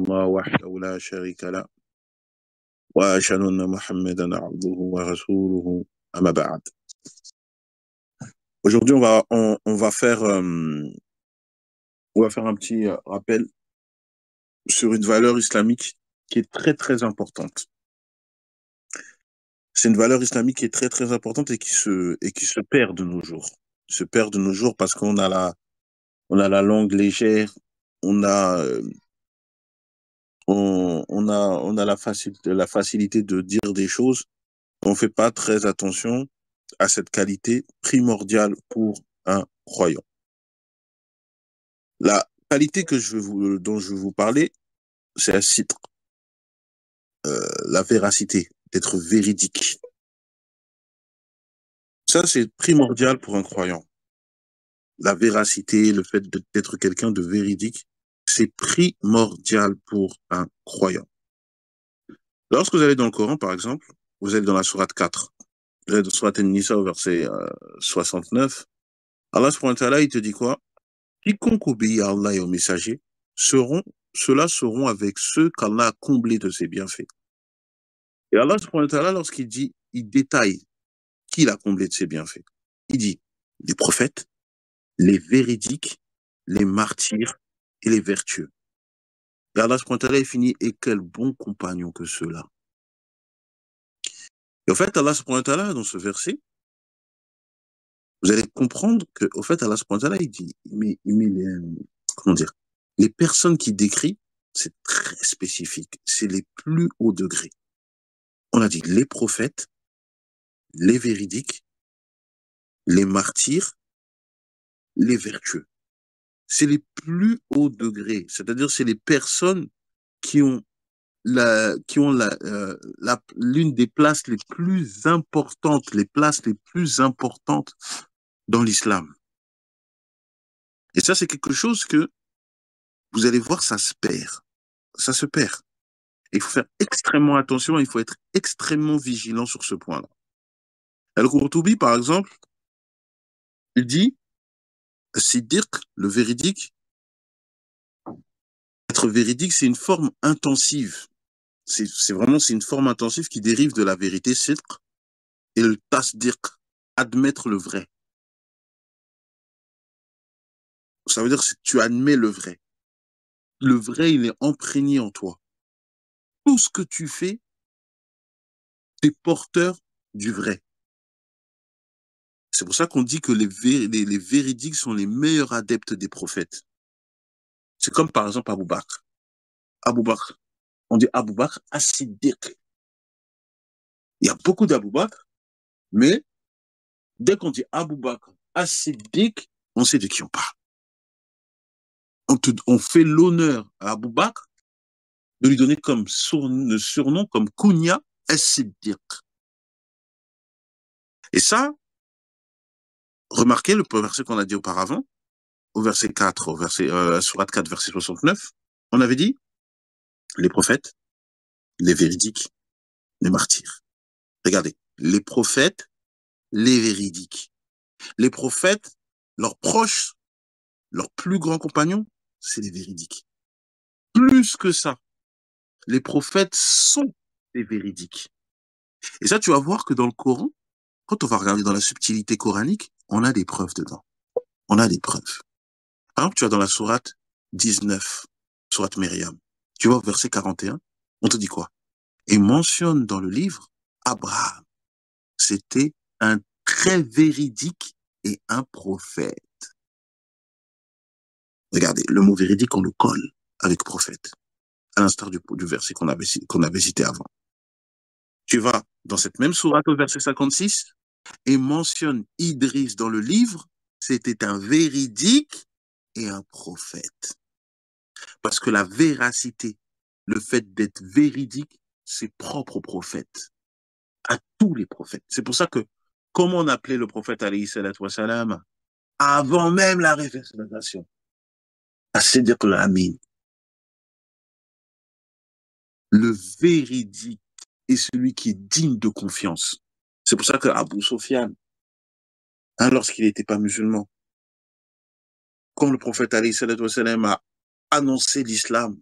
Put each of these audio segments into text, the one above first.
الله وحده لا شريك له وأشهد أن محمدا عبده ورسوله أما بعد. Aujourd'hui, on va faire un petit rappel sur une valeur islamique qui est très très importante. C'est une valeur islamique qui est très très importante et qui se perd de nos jours. Se perd de nos jours parce qu'on a la langue légère, on a la facilité de dire des choses. On ne fait pas très attention à cette qualité primordiale pour un croyant. La qualité dont je vais vous parler, c'est la sidq, la véracité, d'être véridique. Ça, c'est primordial pour un croyant. La véracité, le fait d'être quelqu'un de véridique, c'est primordial pour un croyant. Lorsque vous allez dans le Coran, par exemple, vous êtes dans la sourate 4, vous êtes dans la sourate An-Nisa au verset 69, Allah subhanahu wa ta'ala, il te dit quoi? Quiconque obéit à Allah et aux messagers, ceux-là seront avec ceux qu'Allah a comblés de ses bienfaits. Et Allah subhanahu wa ta'ala, lorsqu'il dit, il détaille qui l'a comblé de ses bienfaits. Il dit les prophètes, les véridiques, les martyrs et les vertueux. Et Allah subhanahu wa ta'ala, il finit, et quel bon compagnon que ceux-là. Et en fait, Allah subhanahu wa ta'ala, dans ce verset, vous allez comprendre que, au fait, Allah subhanahu wa ta'ala, il dit, comment dire, les personnes qui décrit, c'est très spécifique, c'est les plus hauts degrés. On a dit les prophètes, les véridiques, les martyrs, les vertueux. C'est les plus hauts degrés, c'est-à-dire c'est les personnes qui ont l'une des places les plus importantes, dans l'islam. Et ça, c'est quelque chose que vous allez voir, ça se perd. Ça se perd. Et il faut faire extrêmement attention, il faut être extrêmement vigilant sur ce point-là. Al-Qurtubi, par exemple, il dit, Siddiq, le véridique, être véridique, c'est une forme intensive. C'est une forme intensive qui dérive de la vérité, sidq, et le tasdiq, admettre le vrai. Ça veut dire que tu admets le vrai. Le vrai, il est imprégné en toi. Tout ce que tu fais, t'es porteur du vrai. C'est pour ça qu'on dit que les véridiques sont les meilleurs adeptes des prophètes. C'est comme par exemple Abou Bakr. Abou Bakr. On dit Abou Bakr as-Siddiq. Il y a beaucoup d'Abou Bakr, mais dès qu'on dit Abou Bakr as-Siddiq, on sait de qui on parle. On fait l'honneur à Abou Bakr de lui donner comme surnom, comme kunya, as-Siddiq. Et ça, remarquez le verset qu'on a dit auparavant, au verset 4, sourate 4, verset 69, on avait dit les prophètes, les véridiques, les martyrs. Regardez, les prophètes, les véridiques. Les prophètes, leurs proches, leurs plus grands compagnons, c'est les véridiques. Plus que ça, les prophètes sont des véridiques. Et ça, tu vas voir que dans le Coran, quand on va regarder dans la subtilité coranique, on a des preuves dedans. On a des preuves. Par exemple, tu vas dans la sourate 19, sourate Myriam. Tu vas au verset 41, on te dit quoi? Et mentionne dans le livre Abraham. C'était un très véridique et un prophète. Regardez, le mot véridique, on le colle avec prophète, à l'instar du verset qu'on avait cité avant. Tu vas dans cette même sourate au verset 56 et mentionne Idriss dans le livre, c'était un véridique et un prophète. Parce que la véracité, le fait d'être véridique, c'est propre au prophète, à tous les prophètes. C'est pour ça que, comment on appelait le prophète alayhi salatu wa salam, avant même la révélation, as-Siddiq al-Amin, le véridique est celui qui est digne de confiance. C'est pour ça que Abu Sufyan, lorsqu'il n'était pas musulman, comme le prophète alayhi salatu wa salam a annoncé l'islam,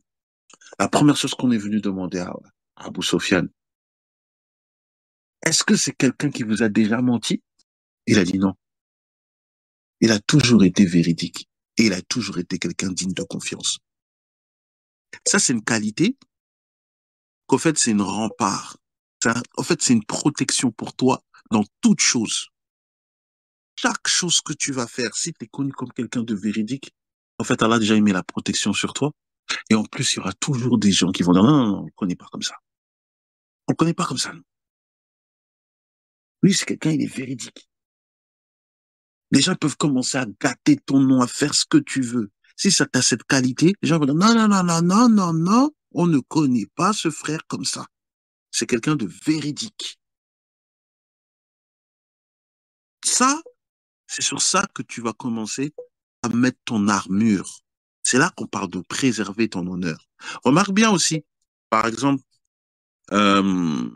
La première chose qu'on est venu demander à Abu Sofiane, est-ce que c'est quelqu'un qui vous a déjà menti? Il a dit non. Il a toujours été véridique et il a toujours été quelqu'un digne de confiance. Ça, c'est une qualité qu'en fait, c'est une rempart. En fait, c'est une protection pour toi dans toute chose. Chaque chose que tu vas faire, si tu es connu comme quelqu'un de véridique, en fait, Allah a déjà mis la protection sur toi. Et en plus, il y aura toujours des gens qui vont dire non, non, non, on ne connaît pas comme ça. On ne connaît pas comme ça. Non. Lui, c'est quelqu'un, il est véridique. Les gens peuvent commencer à gâter ton nom, à faire ce que tu veux. Si ça t'a cette qualité, les gens vont dire non, non, non, non, non, non, non, on ne connaît pas ce frère comme ça. C'est quelqu'un de véridique. Ça, c'est sur ça que tu vas commencer à mettre ton armure. C'est là qu'on parle de préserver ton honneur. Remarque bien aussi, par exemple, euh,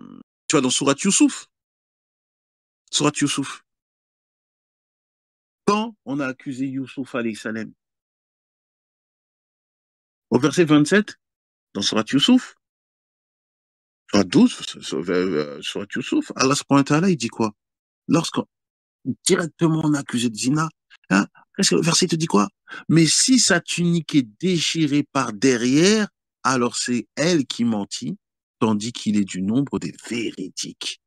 tu vois, dans Surat Youssouf, quand on a accusé Youssouf alayhi salam, au verset 27, dans Surat Youssouf, Surat 12, Surat Youssouf, Allah subhanahu wa ta'ala, il dit quoi? Lorsqu'on directement on a accusé de zina, hein, qu'est-ce que le verset te dit quoi? Mais si sa tunique est déchirée par derrière, alors c'est elle qui mentit, tandis qu'il est du nombre des véridiques.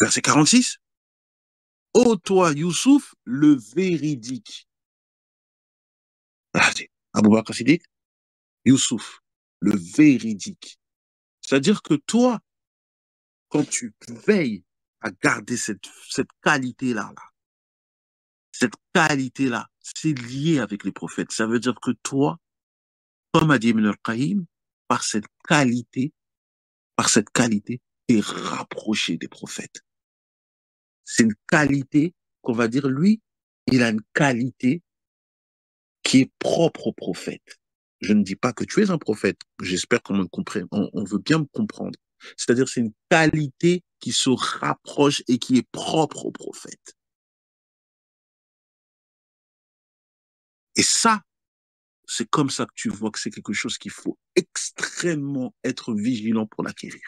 Verset 46. Ô toi, Youssouf, le véridique. Ah, Abou Bakr Siddiq, Youssouf, le véridique. C'est-à-dire que toi, quand tu veilles à garder cette qualité-là, cette qualité-là, c'est lié avec les prophètes. Ça veut dire que toi, comme a dit Ibn al-Qayyim, par cette qualité, t'es rapproché des prophètes. C'est une qualité qu'on va dire, lui, il a une qualité qui est propre au prophète. Je ne dis pas que tu es un prophète. J'espère qu'on me comprenne. On veut bien me comprendre. C'est-à-dire, c'est une qualité qui se rapproche et qui est propre au prophète. Et ça, c'est comme ça que tu vois que c'est quelque chose qu'il faut extrêmement être vigilant pour l'acquérir.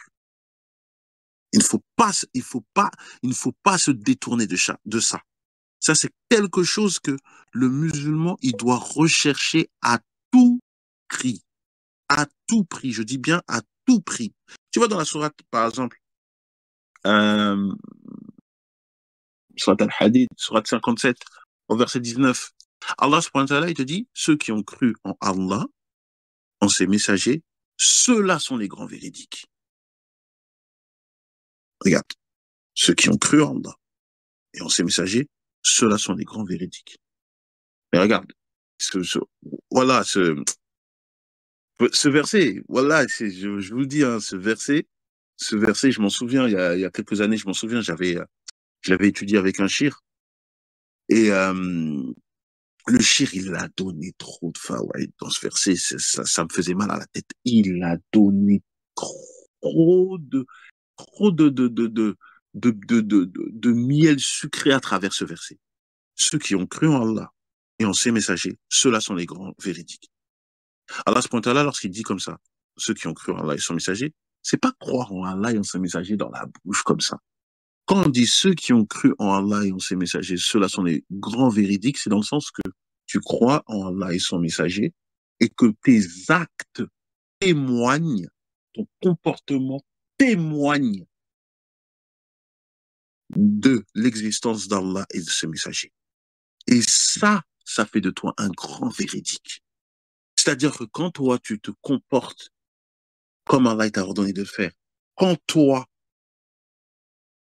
Il ne faut pas, il ne faut pas se détourner de ça. Ça, c'est quelque chose que le musulman, il doit rechercher à tout prix. À tout prix. Je dis bien à tout prix. Tu vois, dans la sourate, par exemple, euh, sourate Al-Hadid, sourate 57, au verset 19, Allah subhanahu wa ta'ala, il te dit, ceux qui ont cru en Allah, en ses messagers, ceux-là sont les grands véridiques. Regarde, ceux qui ont cru en Allah et en ses messagers, ceux-là sont les grands véridiques. Mais regarde, voilà, ce verset, voilà, je vous dis, hein, ce verset, je m'en souviens, il y a quelques années, je m'en souviens, je l'avais étudié avec un shir, et le shir, il a donné trop de fawaïd dans ce verset, ça me faisait mal à la tête. Il a donné trop de, trop de miel sucré à travers ce verset. Ceux qui ont cru en Allah et en ses messagers, ceux-là sont les grands véridiques. Allah subhanahu wa ta'ala, lorsqu'il dit comme ça, ceux qui ont cru en Allah et son messager, c'est pas croire en Allah et en ses messagers dans la bouche comme ça. Quand on dit ceux qui ont cru en Allah et en ses messagers, ceux-là sont les grands véridiques, c'est dans le sens que tu crois en Allah et son messager et que tes actes témoignent, ton comportement témoigne de l'existence d'Allah et de ses messagers. Et ça fait de toi un grand véridique. C'est-à-dire que quand toi, tu te comportes comme Allah t'a ordonné de le faire, quand toi,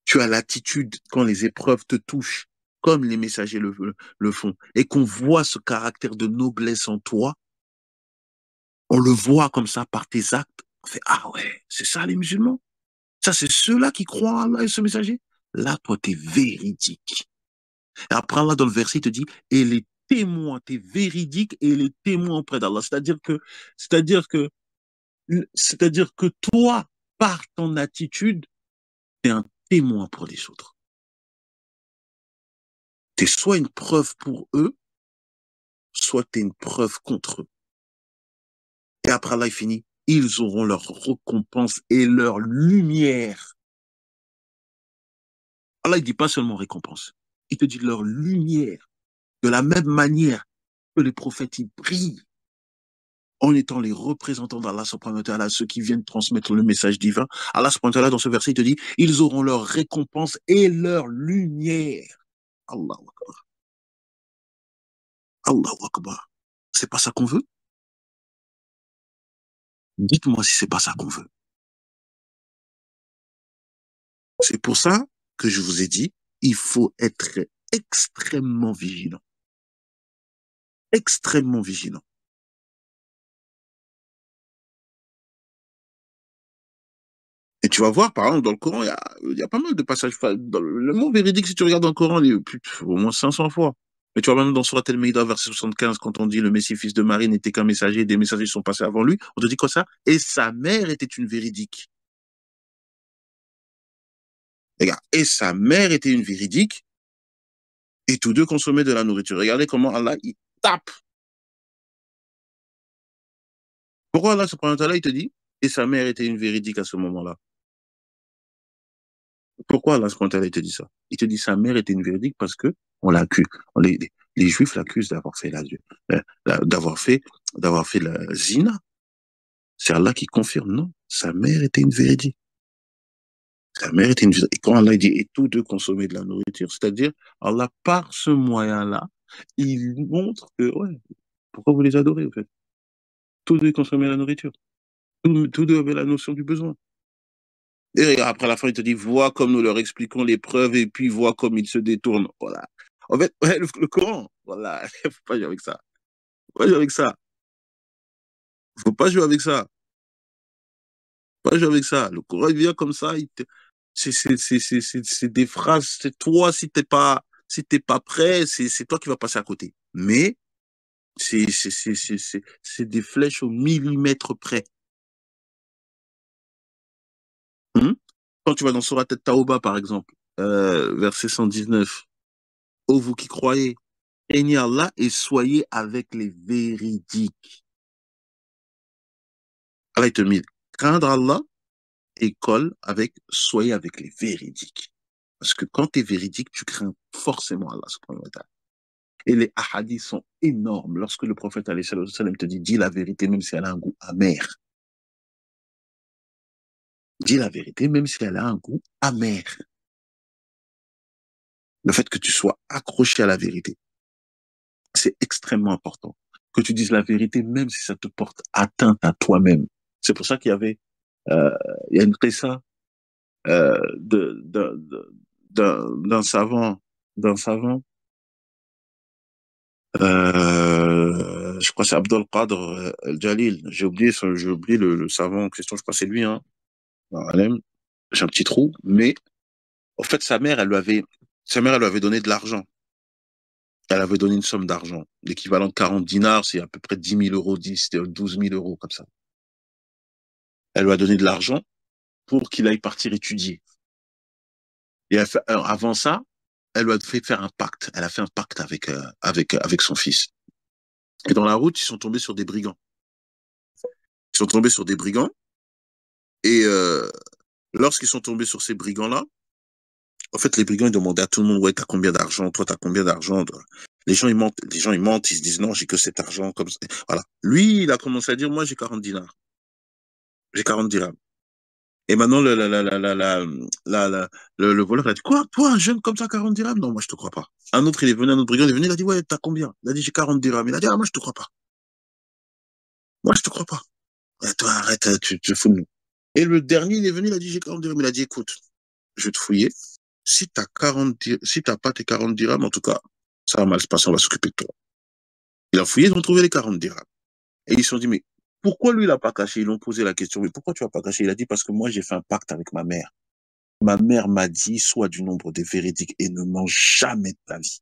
tu as l'attitude, quand les épreuves te touchent, comme les messagers le font, et qu'on voit ce caractère de noblesse en toi, on le voit comme ça par tes actes, on fait, ah ouais, c'est ça les musulmans. Ça, c'est ceux-là qui croient en Allah et ce messager. Là, toi, t'es véridique. Et après, Allah, dans le verset, il te dit, et les témoins, t'es véridique et les témoins auprès d'Allah. C'est-à-dire que, c'est-à-dire que toi, par ton attitude, t'es un témoin pour les autres. T'es soit une preuve pour eux, soit tu es une preuve contre eux. Et après Allah, il finit, ils auront leur récompense et leur lumière. Allah, il dit pas seulement récompense, il te dit leur lumière. De la même manière que les prophètes, ils brillent en étant les représentants d'Allah subhanahu wa ta'ala, ceux qui viennent transmettre le message divin. Allah subhanahu wa ta'ala, dans ce verset, il te dit, ils auront leur récompense et leur lumière. Allahu Akbar. Allahu Akbar. C'est pas ça qu'on veut? Dites-moi si c'est pas ça qu'on veut. C'est pour ça que je vous ai dit, il faut être extrêmement vigilant. Extrêmement vigilant. Et tu vas voir, par exemple, dans le Coran, il y a pas mal de passages. Dans le mot véridique, si tu regardes dans le Coran, il y a au moins 500 fois. Mais tu vois, même dans Surat Al-Maïda, verset 75, quand on dit le Messie, fils de Marie, n'était qu'un messager, des messagers sont passés avant lui, on te dit quoi ça? Et sa mère était une véridique. Regarde, et sa mère était une véridique, et tous deux consommaient de la nourriture. Regardez comment Allah, il tape. Pourquoi Allah, subhanahu wa ta'ala, il te dit, et sa mère était une véridique à ce moment-là? Pourquoi Allah, subhanahu wa ta'ala, il te dit ça? Il te dit, sa mère était une véridique parce que on l'accuse. Les Juifs l'accusent d'avoir fait d'avoir fait la zina. C'est Allah qui confirme, non, sa mère était une véridique. Sa mère était une véridique. Et quand Allah dit, et tous deux consommer de la nourriture, c'est-à-dire, Allah, par ce moyen-là, il montre que, ouais, pourquoi vous les adorez, en fait? Tous deux consommaient la nourriture. Tous deux avaient la notion du besoin. Et après, à la fin, il te dit, vois comme nous leur expliquons les preuves et puis vois comme ils se détournent. Voilà. En fait, ouais, le Coran, voilà, faut pas jouer avec ça. Faut pas jouer avec ça. Faut pas jouer avec ça. Faut pas jouer avec ça. Le Coran, il vient comme ça. C'est des phrases. C'est toi, si t'es pas prêt, c'est toi qui vas passer à côté. Mais c'est des flèches au millimètre près. Hum. Quand tu vas dans Surat At-Tawbah, par exemple, verset 119, ô vous qui croyez, craignez Allah et soyez avec les véridiques. Allah, il te met craindre Allah et colle avec soyez avec les véridiques. Parce que quand tu es véridique, tu crains forcément Allah subhanahu wa ta'ala. Et les hadiths sont énormes. Lorsque le prophète alayhi sallam te dit, dis la vérité même si elle a un goût amer. Dis la vérité même si elle a un goût amer. Le fait que tu sois accroché à la vérité, c'est extrêmement important. Que tu dises la vérité même si ça te porte atteinte à toi-même. C'est pour ça qu'il y avait, euh, il y a une qissa euh, d'un savant, d'un savant, je crois que c'est Abdul Qadr Jalil. J'ai oublié le savant en question. Je crois que c'est lui, hein. Alem. J'ai un petit trou, mais en fait, sa mère, elle lui avait donné de l'argent. Elle avait donné une somme d'argent. L'équivalent de 40 dinars, c'est à peu près 10 000 euros, 12 000 euros, comme ça. Elle lui a donné de l'argent pour qu'il aille partir étudier. Et avant ça, elle lui a fait faire un pacte. Elle a fait un pacte avec son fils. Et dans la route, ils sont tombés sur des brigands. Ils sont tombés sur des brigands. Et lorsqu'ils sont tombés sur ces brigands-là, en fait, les brigands, ils demandaient à tout le monde, ouais, t'as combien d'argent? Toi, t'as combien d'argent? Les gens, ils mentent, ils se disent, non, j'ai que cet argent, comme ça. Voilà. Lui, il a commencé à dire, moi, j'ai 40 dinars. J'ai 40 dirhams. Et maintenant, le voleur a dit, quoi? Toi, un jeune comme ça, 40 dirhams? Non, moi, je te crois pas. Un autre, il est venu, un autre brigand, il est venu, il a dit, ouais, t'as combien? Il a dit, j'ai 40 dirhams. Il a dit, ah, moi, je te crois pas. Moi, je te crois pas. Ouais, toi, arrête, tu te fous de nous. Et le dernier, il est venu, il a dit, j'ai 40 dirhams. Il a dit, écoute, je vais te fouiller. Si t'as pas tes 40 dirhams, en tout cas, ça va mal se passer, on va s'occuper de toi. Il a fouillé, ils ont trouvé les 40 dirhams. Et ils se sont dit, mais pourquoi lui, il a pas caché? Ils l'ont posé la question, mais pourquoi tu as pas caché? Il a dit, parce que moi, j'ai fait un pacte avec ma mère. Ma mère m'a dit, sois du nombre des véridiques et ne mange jamais de ta vie.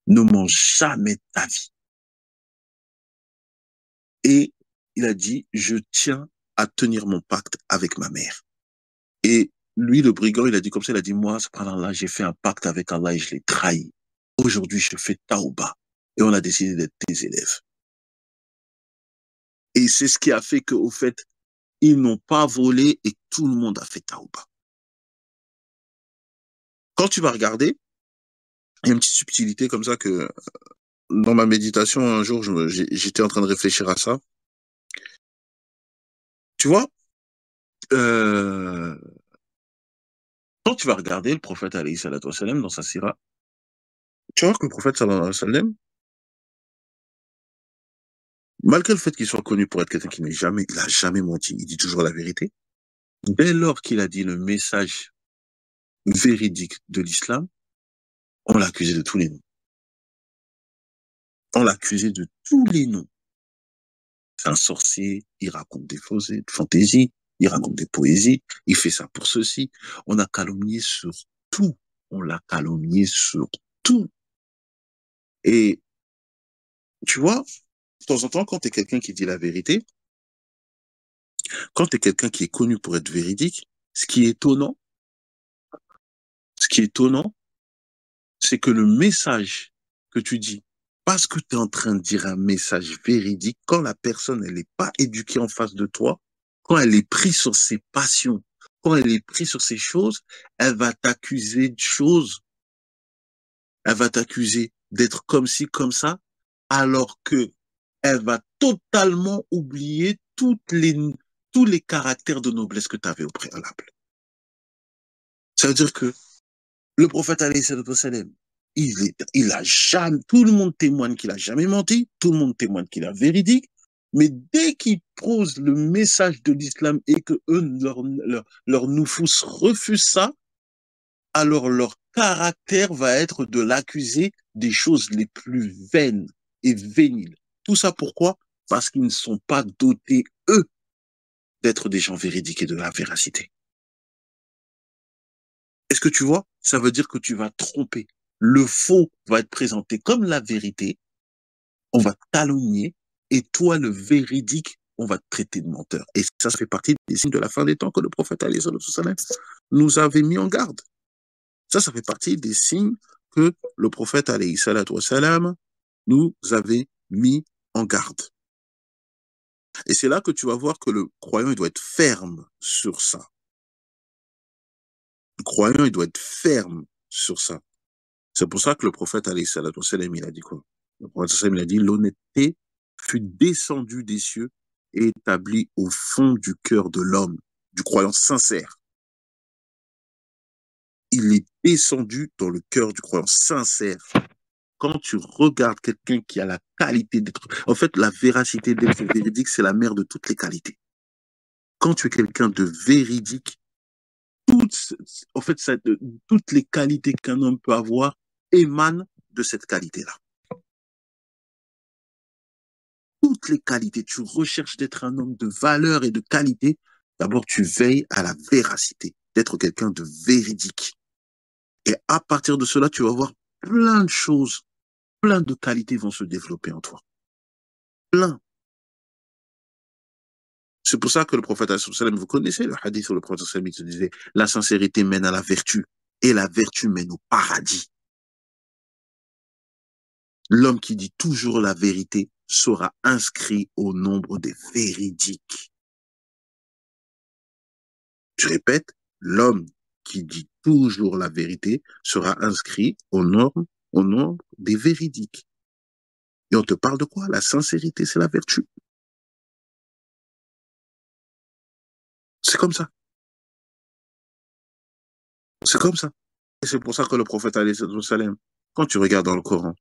Ne mange jamais de ta vie. Et il a dit, je tiens à tenir mon pacte avec ma mère. Et lui, le brigand, il a dit comme ça, il a dit, moi, subhanallah, j'ai fait un pacte avec Allah et je l'ai trahi. Aujourd'hui, je fais taouba. Et on a décidé d'être tes élèves. Et c'est ce qui a fait qu'au fait, ils n'ont pas volé et tout le monde a fait taouba. Quand tu vas regarder, il y a une petite subtilité comme ça que dans ma méditation, un jour, j'étais en train de réfléchir à ça. Tu vois, euh, quand tu vas regarder le prophète alayhi salatu wassalam dans sa sira, tu vois que le prophète sallallahu alayhi wa sallam, malgré le fait qu'il soit connu pour être quelqu'un qui il a jamais menti, il dit toujours la vérité. Dès lors qu'il a dit le message véridique de l'islam, on l'a accusé de tous les noms. On l'a accusé de tous les noms. C'est un sorcier, il raconte des fantaisies, il raconte des poésies, il fait ça pour ceci. On a calomnié sur tout. On l'a calomnié sur tout. Et tu vois, de temps en temps, quand tu es quelqu'un qui dit la vérité, quand tu es quelqu'un qui est connu pour être véridique, ce qui est étonnant, ce qui est étonnant, c'est que le message que tu dis, parce que tu es en train de dire un message véridique, quand la personne, elle n'est pas éduquée en face de toi, quand elle est prise sur ses passions, quand elle est prise sur ses choses, elle va t'accuser de choses, elle va t'accuser d'être comme ci, comme ça, alors que elle va totalement oublier tous les caractères de noblesse que tu avais au préalable. Ça veut dire que le prophète alayhi salam, il a jamais, tout le monde témoigne qu'il a jamais menti, tout le monde témoigne qu'il est véridique, mais dès qu'il pose le message de l'islam et que eux, leur noufous refuse ça, alors leur caractère va être de l'accuser des choses les plus vaines et véniles. Tout ça pourquoi? Parce qu'ils ne sont pas dotés, eux, d'être des gens véridiques et de la véracité. Est-ce que tu vois? Ça veut dire que tu vas tromper. Le faux va être présenté comme la vérité, on va calomnier, et toi, le véridique, on va te traiter de menteur. Et ça fait partie des signes de la fin des temps que le prophète nous avait mis en garde. Ça fait partie des signes que le prophète nous avait mis en garde. Et c'est là que tu vas voir que le croyant, il doit être ferme sur ça. Le croyant, il doit être ferme sur ça. C'est pour ça que le prophète, il a dit quoi? Le prophète, il a dit, l'honnêteté fut descendue des cieux et établie au fond du cœur de l'homme, du croyant sincère. Il est descendu dans le cœur du croyant sincère. Quand tu regardes quelqu'un qui a la qualité d'être... En fait, la véracité d'être véridique, c'est la mère de toutes les qualités. Quand tu es quelqu'un de véridique, en fait, toutes les qualités qu'un homme peut avoir émanent de cette qualité-là. Toutes les qualités. Tu recherches d'être un homme de valeur et de qualité. D'abord, tu veilles à la véracité, d'être quelqu'un de véridique. Et à partir de cela, tu vas voir plein de choses, plein de qualités vont se développer en toi. Plein. C'est pour ça que le prophète, vous connaissez le hadith où le prophète se disait, la sincérité mène à la vertu et la vertu mène au paradis. L'homme qui dit toujours la vérité sera inscrit au nombre des véridiques. Je répète, l'homme qui dit toujours la vérité sera inscrit au nombre des véridiques. Et on te parle de quoi? La sincérité, c'est la vertu. C'est comme ça. C'est comme ça. Et c'est pour ça que le prophète, quand tu regardes dans le Coran,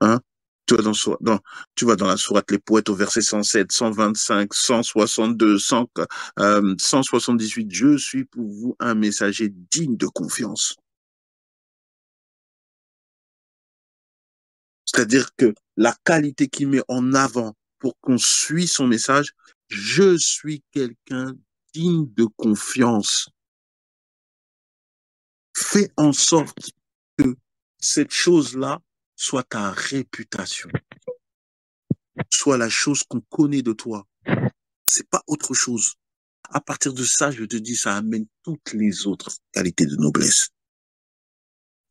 hein, tu vas tu vas dans la sourate Les Poètes au verset 107, 125, 162, 178. Je suis pour vous un messager digne de confiance. C'est-à-dire que la qualité qu'il met en avant pour qu'on suive son message, je suis quelqu'un digne de confiance. Fais en sorte que cette chose-là soit ta réputation, soit la chose qu'on connaît de toi. C'est pas autre chose. À partir de ça, je te dis, ça amène toutes les autres qualités de noblesse.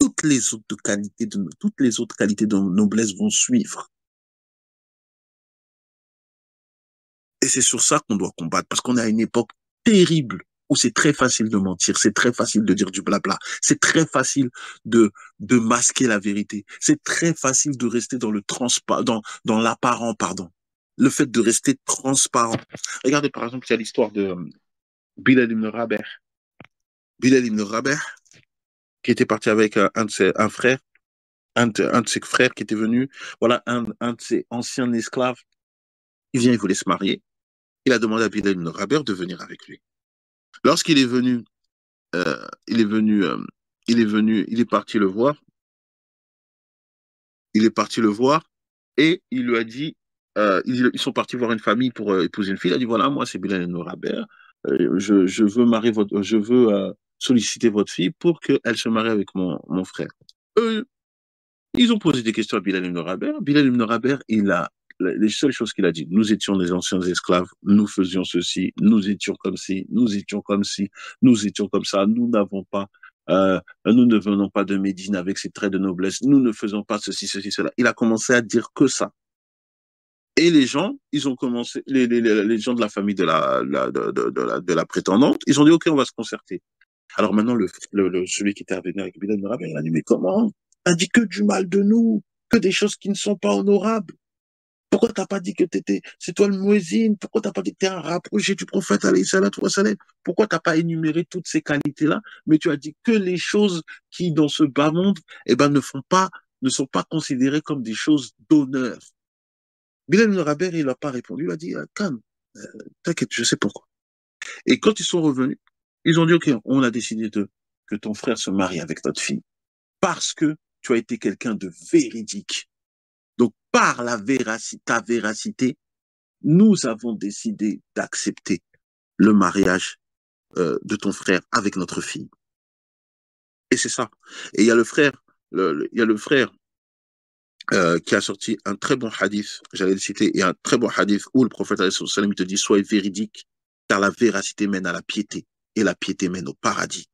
toutes les autres qualités de noblesse vont suivre. Et c'est sur ça qu'on doit combattre, parce qu'on est à une époque terrible où c'est très facile de mentir, c'est très facile de dire du blabla, c'est très facile de masquer la vérité, c'est très facile de rester dans l'apparent, pardon. Le fait de rester transparent. Regardez par exemple, il y a l'histoire de Bilal ibn Rabah. Bilal ibn Rabah, qui était parti avec un frère, un de ses frères qui était venu, voilà, un de ses anciens esclaves. Il vient, il voulait se marier. Il a demandé à Bilal ibn Rabah de venir avec lui. Lorsqu'il est venu, euh, il est venu, euh, il est parti le voir, il est parti le voir et il lui a dit, ils sont partis voir une famille pour épouser une fille. Il a dit voilà, moi c'est Bilal ibn Rabah, je veux je veux solliciter votre fille pour qu'elle se marie avec mon frère. Eux, ils ont posé des questions à Bilal ibn Rabah. Bilal ibn Rabah, les seules choses qu'il a dit, nous étions des anciens esclaves, nous faisions ceci, nous étions comme ci, nous étions comme ci, nous étions comme ça, nous ne venons pas de Médine avec ses traits de noblesse, nous ne faisons pas ceci, ceci, cela. Il a commencé à dire que ça. Et les gens, ils ont commencé, les gens de la famille de la prétendante, ils ont dit, OK, on va se concerter. Alors maintenant, celui qui était venu avec Bilal ibn Rabah, il a dit, mais comment? T'as dit que du mal de nous, que des choses qui ne sont pas honorables. Pourquoi t'as pas dit que c'est toi le muezzin? Pourquoi t'as pas dit que t'es un rapproché du prophète, alayhi salatu wa salam? Pourquoi t'as pas énuméré toutes ces qualités-là? Mais tu as dit que les choses qui, dans ce bas monde, eh ben, ne sont pas considérées comme des choses d'honneur. Bilal ibn Rabah, il n'a pas répondu. Il a dit, calme, t'inquiète, je sais pourquoi. Et quand ils sont revenus, ils ont dit, OK, on a décidé que ton frère se marie avec notre fille parce que tu as été quelqu'un de véridique. Donc, par ta véracité, nous avons décidé d'accepter le mariage de ton frère avec notre fille. Et c'est ça. Et il y a il y a le frère qui a sorti un très bon hadith, j'allais le citer, et un très bon hadith où le prophète sallam te dit sois véridique, car la véracité mène à la piété, et la piété mène au paradis.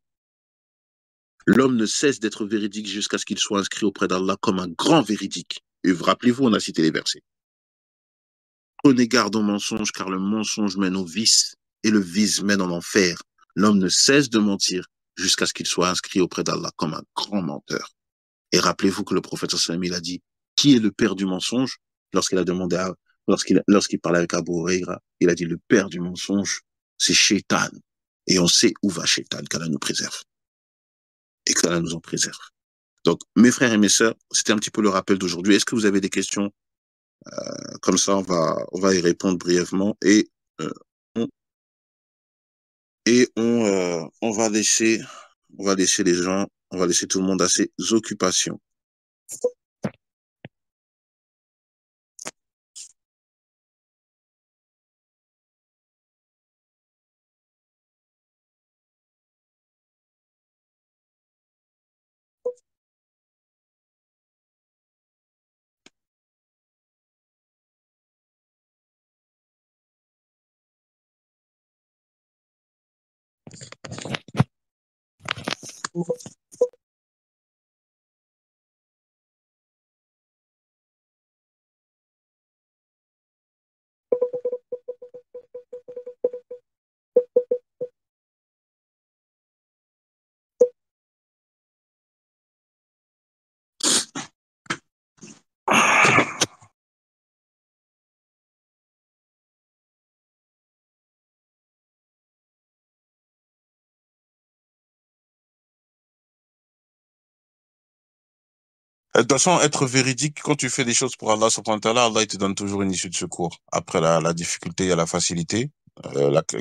L'homme ne cesse d'être véridique jusqu'à ce qu'il soit inscrit auprès d'Allah comme un grand véridique. Et rappelez-vous, on a cité les versets. Prenez garde au mensonge, car le mensonge mène au vice, et le vice mène en enfer. L'homme ne cesse de mentir jusqu'à ce qu'il soit inscrit auprès d'Allah comme un grand menteur. Et rappelez-vous que le prophète sallam, il a dit, qui est le père du mensonge? Lorsqu'il a demandé lorsqu'il parlait avec Abu Huraira, il a dit, le père du mensonge, c'est Shaitan. Et on sait où va Shaitan, qu'Allah nous préserve. Et qu'Allah nous en préserve. Donc, mes frères et mes sœurs, c'était un petit peu le rappel d'aujourd'hui. Est-ce que vous avez des questions? Comme ça, on va y répondre brièvement euh, on, on va laisser les gens, on va laisser tout le monde à ses occupations. De toute façon, être véridique, quand tu fais des choses pour Allah subhanahu wa ta'ala, Allah il te donne toujours une issue de secours. Après la difficulté, il y a la facilité.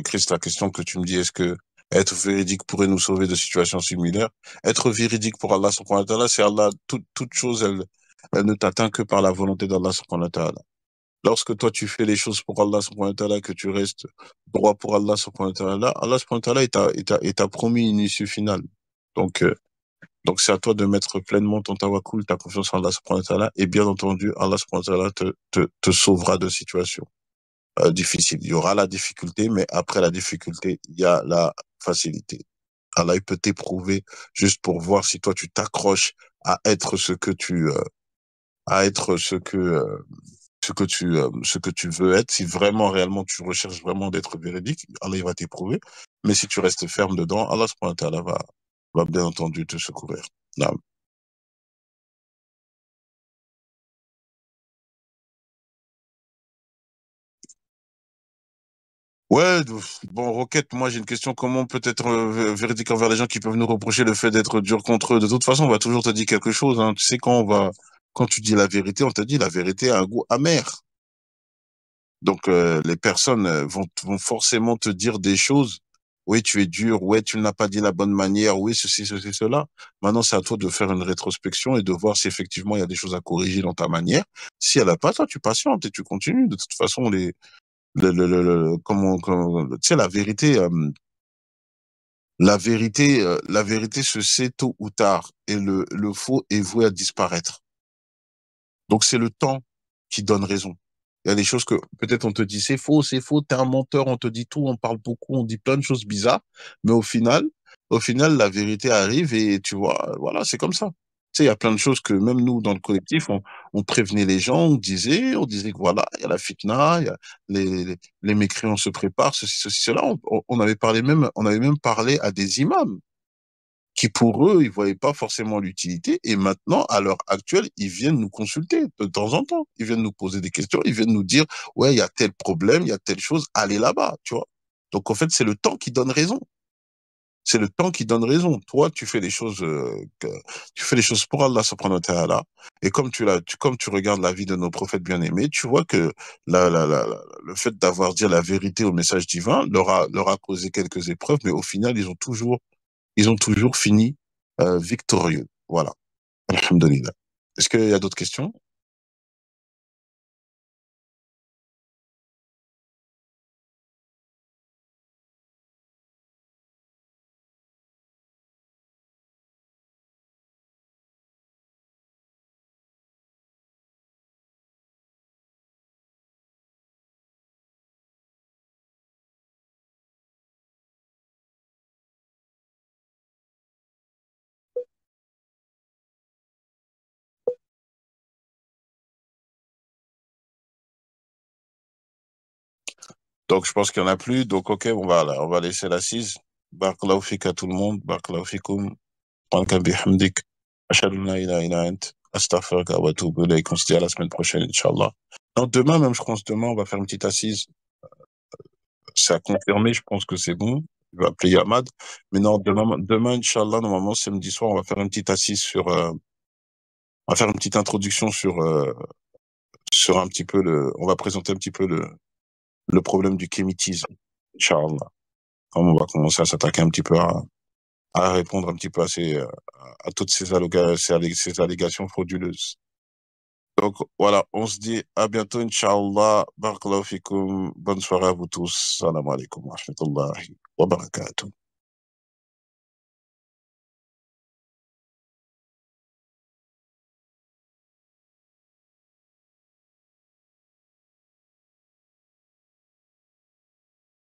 Christ, la question que tu me dis, est-ce que être véridique pourrait nous sauver de situations similaires? Être véridique pour Allah subhanahu wa ta'ala, c'est Allah, toute chose, elle ne t'atteint que par la volonté d'Allah subhanahu wa ta'ala. Lorsque toi tu fais les choses pour Allah subhanahu wa ta'ala, que tu restes droit pour Allah subhanahu wa ta'ala, Allah subhanahu wa ta'ala, il t'a promis une issue finale. Donc, donc, c'est à toi de mettre pleinement ton tawakkul, ta confiance en Allah subhanahu wa ta'ala, et bien entendu, Allah subhanahu wa ta'ala te sauvera de situations difficiles. Il y aura la difficulté, mais après la difficulté, il y a la facilité. Allah, il peut t'éprouver juste pour voir si toi, tu t'accroches à être à être ce que tu veux être. Si vraiment, réellement, tu recherches vraiment d'être véridique, Allah, il va t'éprouver. Mais si tu restes ferme dedans, Allah, subhanahu wa ta'ala, va bien entendu te secourir. Naam. Ouais, bon, Roquette, moi j'ai une question. Comment peut être véridique envers les gens qui peuvent nous reprocher le fait d'être dur contre eux? De toute façon, on va toujours te dire quelque chose, hein. Tu sais, quand tu dis la vérité, on te dit la vérité a un goût amer. Donc, les personnes vont forcément te dire des choses. Oui, tu es dur. Ouais, tu ne l'as pas dit de la bonne manière. Oui, ceci, cela. Maintenant, c'est à toi de faire une rétrospection et de voir si effectivement il y a des choses à corriger dans ta manière. Si elle n'a pas, toi, tu patientes et tu continues. De toute façon, tu sais, la vérité se sait tôt ou tard et le faux est voué à disparaître. Donc c'est le temps qui donne raison. Il y a des choses que peut-être on te dit c'est faux, t'es un menteur, on te dit tout, on parle beaucoup, on dit plein de choses bizarres, mais au final, la vérité arrive et tu vois, voilà, c'est comme ça. Tu sais, il y a plein de choses que même nous, dans le collectif, on prévenait les gens, on disait que voilà, il y a la fitna, il y a les mécréants se préparent, ceci, cela. On avait même parlé à des imams qui pour eux, ils voyaient pas forcément l'utilité. Et maintenant, à l'heure actuelle, ils viennent nous consulter de temps en temps. Ils viennent nous poser des questions, ils viennent nous dire, ouais, il y a tel problème, il y a telle chose, allez là-bas, tu vois. Donc en fait, c'est le temps qui donne raison. C'est le temps qui donne raison. Toi, tu fais les choses pour Allah subhanahu wa ta'ala. Et comme tu regardes la vie de nos prophètes bien-aimés, tu vois que le fait d'avoir dit la vérité au message divin leur a causé quelques épreuves, mais au final, ils ont toujours fini victorieux. Voilà. Alhamdulillah. Est-ce qu'il y a d'autres questions? Donc, je pense qu'il n'y en a plus. Donc, OK, on va laisser l'assise. Barakallahu fik à tout le monde. Barakallahu fikum. Subhanaka bihamdik. Ashhadu an la ilaha illa ant. Astaghfiruka wa atubu ilayk. On se dit à la semaine prochaine, Inch'Allah. Non, demain même, je pense, demain, on va faire une petite assise. C'est à confirmer, je pense que c'est bon. Je vais appeler Yamad. Mais non, demain, Inch'Allah, normalement, samedi soir, on va faire une petite assise on va faire une petite introduction sur un petit peu on va présenter un petit peu le problème du kémitisme, Inch'Allah. Comme on va commencer à s'attaquer un petit peu à répondre un petit peu à toutes ces allégations frauduleuses. Donc voilà, on se dit à bientôt, Inch'Allah. Barakallahu fikum. Bonne soirée à vous tous. Salam alaikum wa rahmatullahi wa barakatuh.